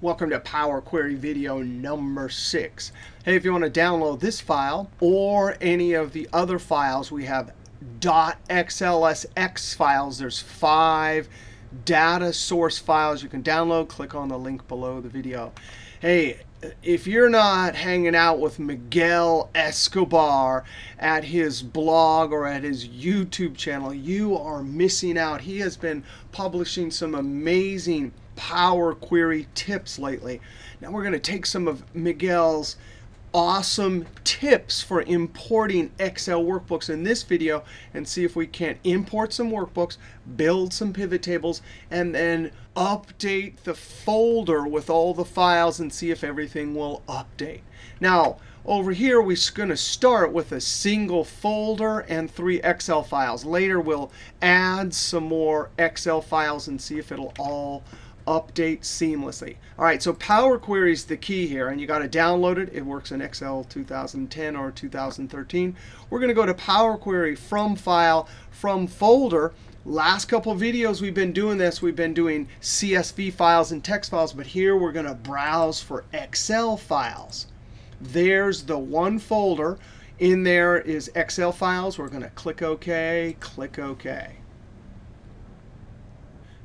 Welcome to Power Query video number 6. Hey, if you want to download this file or any of the other files, we have .xlsx files. There's 5 data source files you can download. Click on the link below the video. Hey, if you're not hanging out with Miguel Escobar at his blog or at his YouTube channel, you are missing out. He has been publishing some amazing Power Query tips lately. Now we're going to take some of Miguel's awesome tips for importing Excel workbooks in this video and see if we can't import some workbooks, build some pivot tables, and then update the folder with all the files and see if everything will update. Now, over here, we're going to start with a single folder and 3 Excel files. Later, we'll add some more Excel files and see if it'll all update seamlessly. All right, so Power Query is the key here, and you got to download it. It works in Excel 2010 or 2013. We're going to go to Power Query from File, from Folder. Last couple of videos we've been doing this. We've been doing CSV files and text files, but here we're going to browse for Excel files. There's the one folder. In there is Excel files. We're going to click OK, click OK.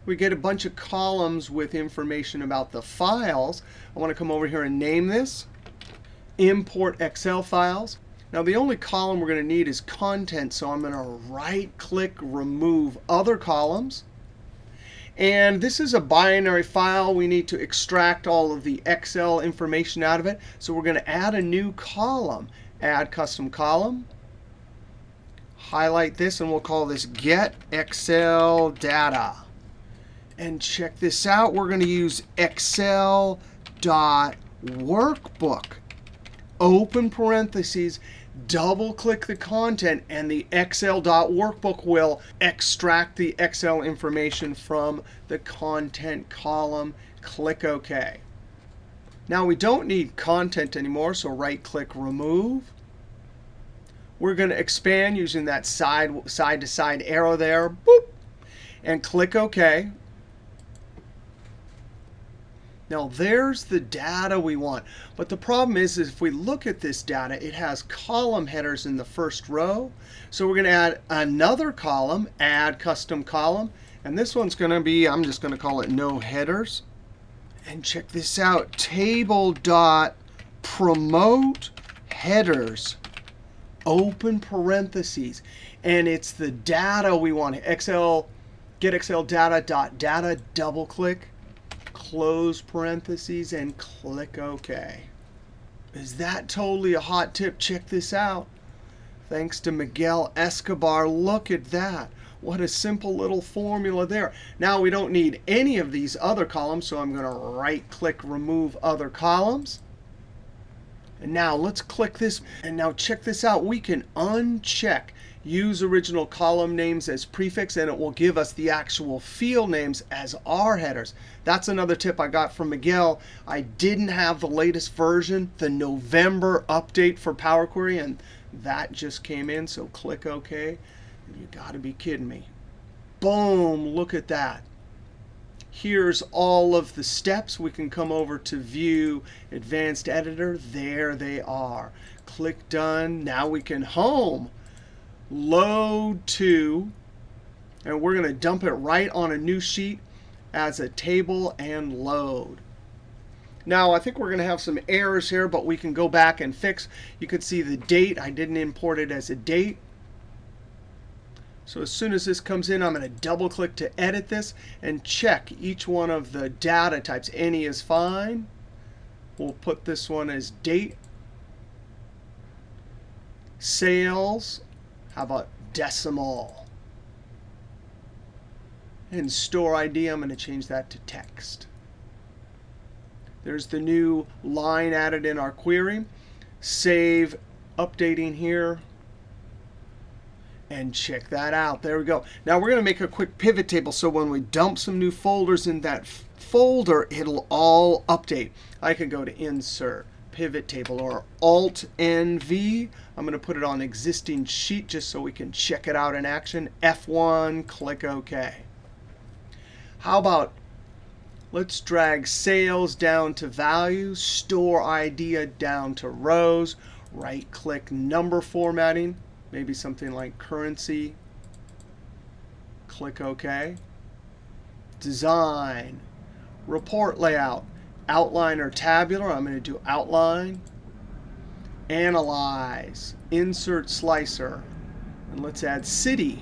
We get a bunch of columns with information about the files. I want to come over here and name this Import Excel Files. Now, the only column we're going to need is content, so I'm going to right-click Remove Other Columns. And this is a binary file. We need to extract all of the Excel information out of it. So we're going to add a new column. Add Custom Column. Highlight this, and we'll call this Get Excel Data. And check this out. We're going to use Excel.Workbook. Open parentheses, double-click the content, and the Excel.Workbook will extract the Excel information from the content column. Click OK. Now, we don't need content anymore, so right-click Remove. We're going to expand using that side-to-side arrow there. Boop, and click OK. Now, there's the data we want. But the problem is if we look at this data, it has column headers in the first row. So we're going to add another column, Add Custom Column. And this one's going to be, I'm just going to call it No Headers. And check this out, Table.PromoteHeaders. Open parentheses. And it's the data we want. Get Excel data, double click. Close parentheses, and click OK. Is that totally a hot tip? Check this out. Thanks to Miguel Escobar. Look at that. What a simple little formula there. Now, we don't need any of these other columns, so I'm going to right-click Remove Other Columns. And now let's click this. And now check this out. We can uncheck Use Original Column Names as Prefix, and it will give us the actual field names as our headers. That's another tip I got from Miguel. I didn't have the latest version, the November update for Power Query, and that just came in. So click OK. You got to be kidding me. Boom, look at that. Here's all of the steps. We can come over to View, Advanced Editor. There they are. Click Done. Now we can home. Load to, and we're going to dump it right on a new sheet as a table and load. Now, I think we're going to have some errors here, but we can go back and fix. You can see the date. I didn't import it as a date. So as soon as this comes in, I'm going to double click to edit this and check each one of the data types. Any is fine. We'll put this one as date. Sales. How about decimal? And store ID, I'm going to change that to text. There's the new line added in our query. Save, updating here. And check that out. There we go. Now we're going to make a quick pivot table so when we dump some new folders in that folder, it'll all update. I could go to Insert, Pivot Table, or Alt-NV. I'm going to put it on existing sheet just so we can check it out in action. F1, click OK. How about Let's drag sales down to values, store idea down to rows, right-click number formatting, maybe something like currency. Click OK. Design, report layout, outline or tabular. I'm going to do outline. Analyze, insert slicer, and let's add city.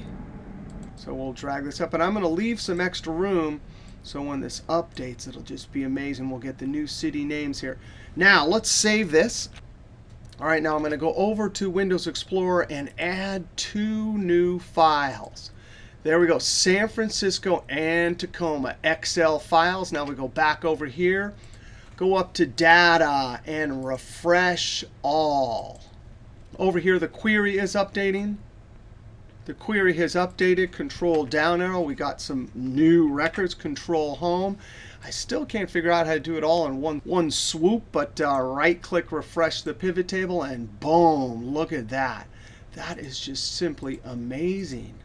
So we'll drag this up, and I'm going to leave some extra room so when this updates, it'll just be amazing. We'll get the new city names here. Now let's save this. All right, now I'm going to go over to Windows Explorer and add 2 new files. There we go, San Francisco and Tacoma Excel files. Now we go back over here, go up to Data, and refresh all. Over here, the query is updating. The query has updated. Control down arrow. We got some new records. Control home. I still can't figure out how to do it all in one swoop, but right-click, refresh the pivot table, and boom, look at that. That is just simply amazing.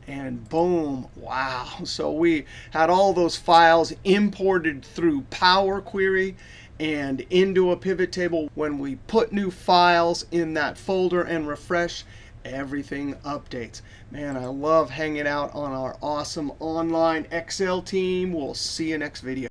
And boom, wow. So we had all those files imported through Power Query and into a pivot table. When we put new files in that folder and refresh, everything updates. Man, I love hanging out on our awesome online Excel team. We'll see you next video.